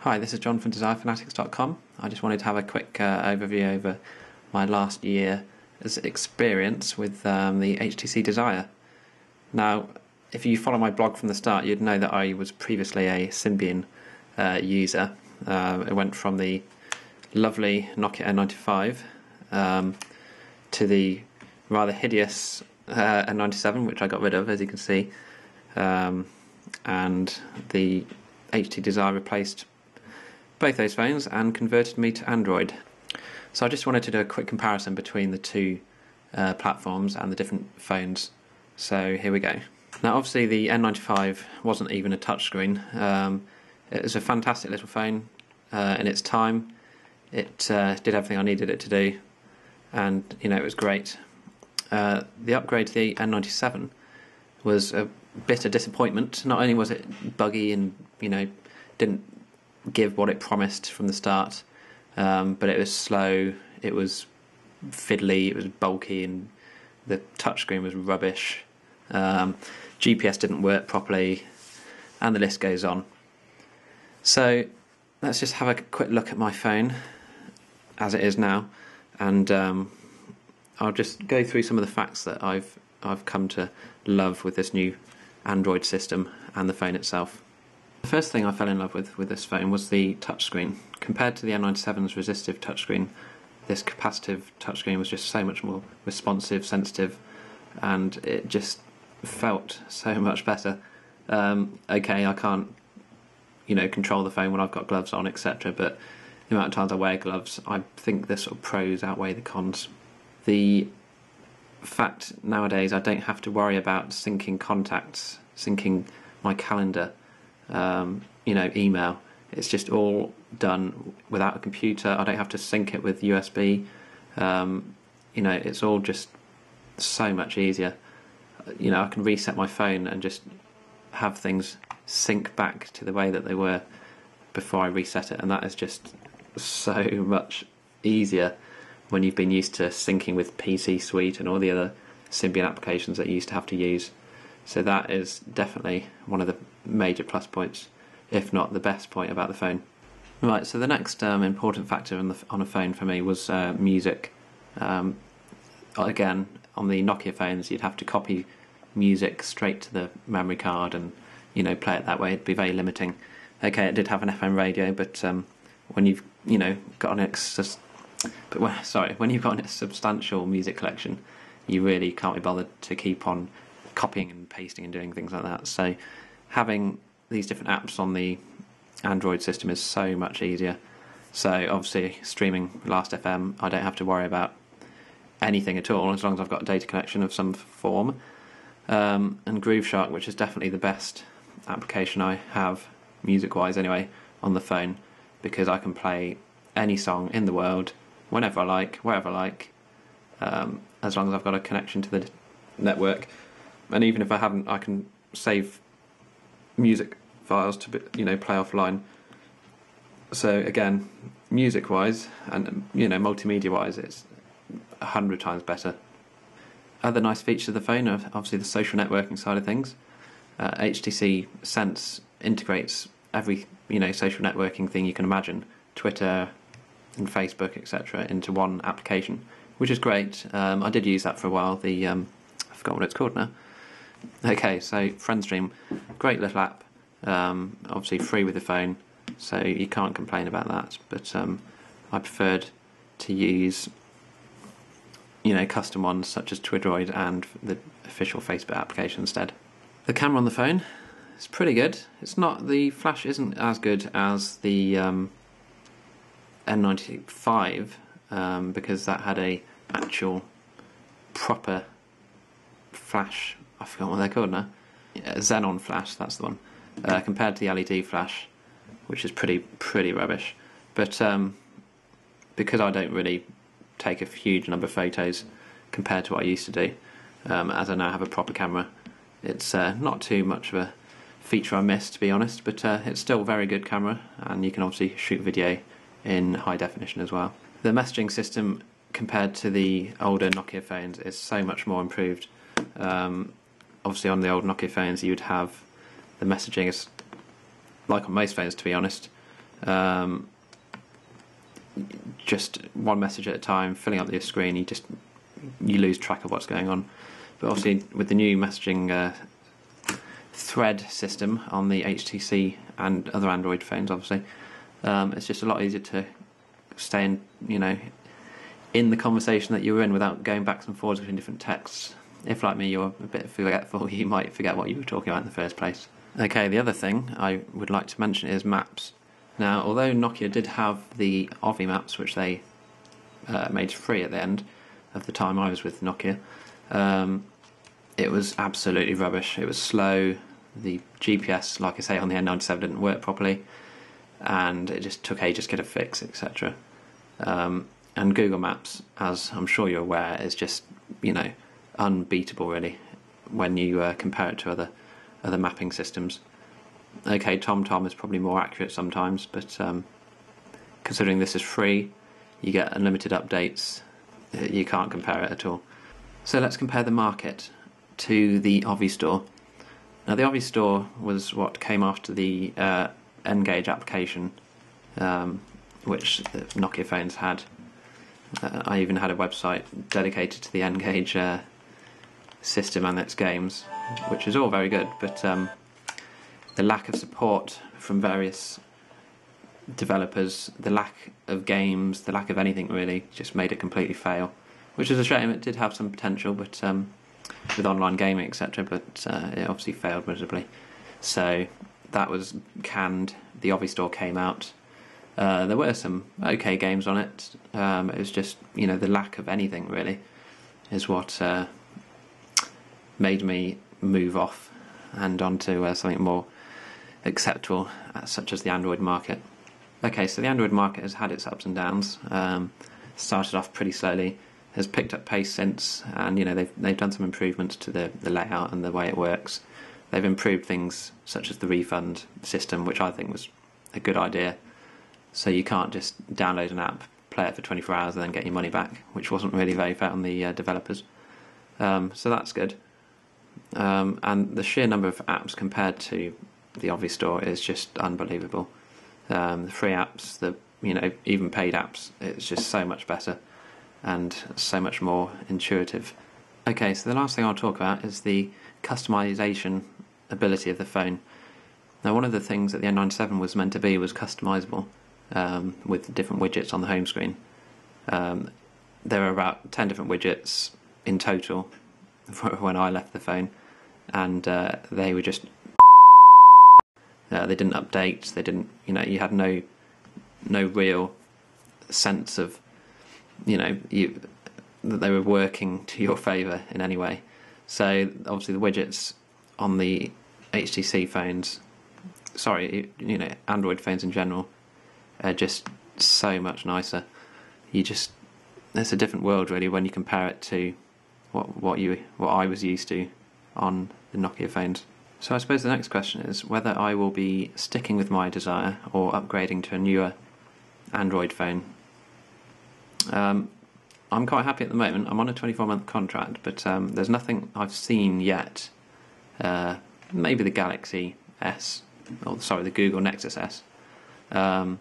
Hi, this is John from DesireFanatics.com. I just wanted to have a quick overview over my last year's experience with the HTC Desire. Now, if you follow my blog from the start, you'd know that I was previously a Symbian user. It went from the lovely Nokia N95 to the rather hideous N97, which I got rid of, as you can see, and the HTC Desire replaced both those phones and converted me to Android. So I just wanted to do a quick comparison between the two platforms and the different phones. So here we go. Now obviously the N95 wasn't even a touchscreen. It was a fantastic little phone in its time. It did everything I needed it to do, and it was great. The upgrade to the N97 was a bitter disappointment. Not only was it buggy and didn't give what it promised from the start, but it was slow, it was fiddly, it was bulky, and the touchscreen was rubbish. GPS didn't work properly, and the list goes on. So let's just have a quick look at my phone as it is now, and I'll just go through some of the facts that I've come to love with this new Android system and the phone itself. The first thing I fell in love with this phone was the touchscreen. Compared to the N97's resistive touchscreen, this capacitive touchscreen was just so much more responsive, sensitive, and it just felt so much better. Okay, I can't control the phone when I've got gloves on, etc., but the amount of times I wear gloves, I think the sort of pros outweigh the cons. The fact nowadays I don't have to worry about syncing contacts, syncing my calendar, email. It's just all done without a computer. I don't have to sync it with USB. It's all just so much easier. I can reset my phone and just have things sync back to the way that they were before I reset it, and that is just so much easier when you've been used to syncing with PC Suite and all the other Symbian applications that you used to have to use. So that is definitely one of the major plus points, if not the best point about the phone. Right, so the next important factor on a phone for me was music. Again, on the Nokia phones, you'd have to copy music straight to the memory card and play it that way. It'd be very limiting. Okay, it did have an FM radio, but when you've got when you've got a substantial music collection, you really can't be bothered to keep on copying and pasting and doing things like that. So having these different apps on the Android system is so much easier. So obviously streaming Last.fm, I don't have to worry about anything at all as long as I've got a data connection of some form. And Grooveshark, which is definitely the best application I have, music-wise anyway, on the phone, because I can play any song in the world, whenever I like, wherever I like, as long as I've got a connection to the network. And even if I haven't, I can save music files to play offline. So again, music-wise and multimedia-wise, it's 100 times better. Other nice features of the phone are obviously the social networking side of things. HTC Sense integrates every social networking thing you can imagine, Twitter and Facebook, etc., into one application, which is great. I did use that for a while. I forgot what it's called now. Okay, so FriendStream, great little app. Obviously free with the phone, so you can't complain about that. But I preferred to use custom ones such as Twidroid and the official Facebook application instead. The camera on the phone is pretty good. The flash isn't as good as the N95 because that had a actual proper flash. I forgot what they're called now. Xenon flash, that's the one. Compared to the LED flash, which is pretty rubbish. But because I don't really take a huge number of photos compared to what I used to do, as I now have a proper camera, it's not too much of a feature I miss, to be honest, but it's still a very good camera, and you can obviously shoot video in high definition as well. The messaging system compared to the older Nokia phones is so much more improved. Obviously on the old Nokia phones you would have the messaging, is like on most phones to be honest, just one message at a time, filling up your screen, you lose track of what's going on. But obviously with the new messaging thread system on the HTC and other Android phones, obviously, it's just a lot easier to stay in the conversation that you were in without going back and forwards between different texts. If, like me, you're a bit forgetful, you might forget what you were talking about in the first place. Okay, the other thing I would like to mention is maps. Now, although Nokia did have the Ovi maps, which they made free at the end of the time I was with Nokia, it was absolutely rubbish. It was slow. The GPS, like I say, on the N97 didn't work properly, and it just took ages to get a fix, etc. And Google Maps, as I'm sure you're aware, is just unbeatable really when you compare it to other mapping systems. Okay, TomTom is probably more accurate sometimes, but considering this is free, you get unlimited updates. You can't compare it at all. So let's compare the market to the Ovi Store. Now, the Ovi Store was what came after the N-Gage application, which the Nokia phones had. I even had a website dedicated to the N-Gage system and its games, which is all very good, but the lack of support from various developers, the lack of games, the lack of anything really, just made it completely fail, which is a shame. It did have some potential, but with online gaming, etc., but it obviously failed miserably. So that was canned. The Ovi Store came out. There were some okay games on it. It was just, the lack of anything really is what made me move off and onto something more acceptable, such as the Android market. Okay, so the Android market has had its ups and downs. Started off pretty slowly, has picked up pace since, and they've done some improvements to the layout and the way it works. They've improved things such as the refund system, which I think was a good idea. So you can't just download an app, play it for 24 hours and then get your money back, which wasn't really very fair on the developers. So that's good. And the sheer number of apps compared to the Ovi Store is just unbelievable. The free apps, even paid apps, it's just so much better and so much more intuitive. Okay, so the last thing I'll talk about is the customization ability of the phone. Now, one of the things that the N97 was meant to be was customizable, with different widgets on the home screen. There were about 10 different widgets in total when I left the phone, and they were just they didn't update. They didn't, you had no real sense of that they were working to your favour in any way. So obviously the widgets on the HTC phones, Android phones in general, are just so much nicer. It's a different world really when you compare it to what I was used to on the Nokia phones. So I suppose the next question is whether I will be sticking with my Desire or upgrading to a newer Android phone. I'm quite happy at the moment. I'm on a 24-month contract, but there's nothing I've seen yet. Maybe the Galaxy S, the Google Nexus S. But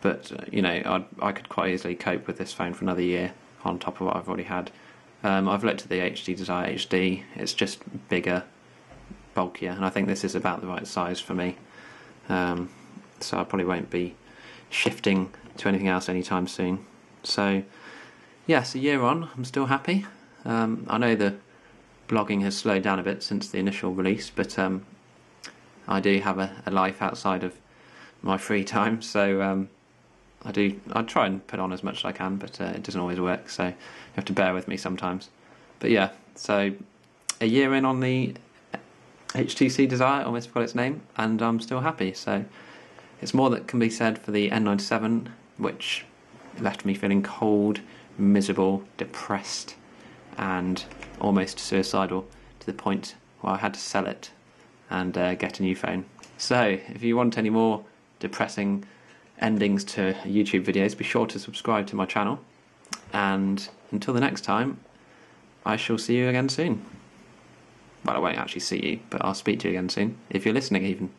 I could quite easily cope with this phone for another year on top of what I've already had. I've looked at the HTC Desire HD. It's just bigger, bulkier, and I think this is about the right size for me. So I probably won't be shifting to anything else anytime soon. So yes, a year on, I'm still happy. I know the blogging has slowed down a bit since the initial release, but I do have a life outside of my free time, so I try and put on as much as I can, but it doesn't always work, so you have to bear with me sometimes. But yeah, so a year in on the HTC Desire, almost forgot its name, and I'm still happy. So it's more that can be said for the N97, which left me feeling cold, miserable, depressed, and almost suicidal, to the point where I had to sell it and get a new phone. So if you want any more depressing endings to YouTube videos, be sure to subscribe to my channel, and until the next time, I shall see you again soon. Well, I won't actually see you, but I'll speak to you again soon, if you're listening even.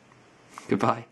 Goodbye.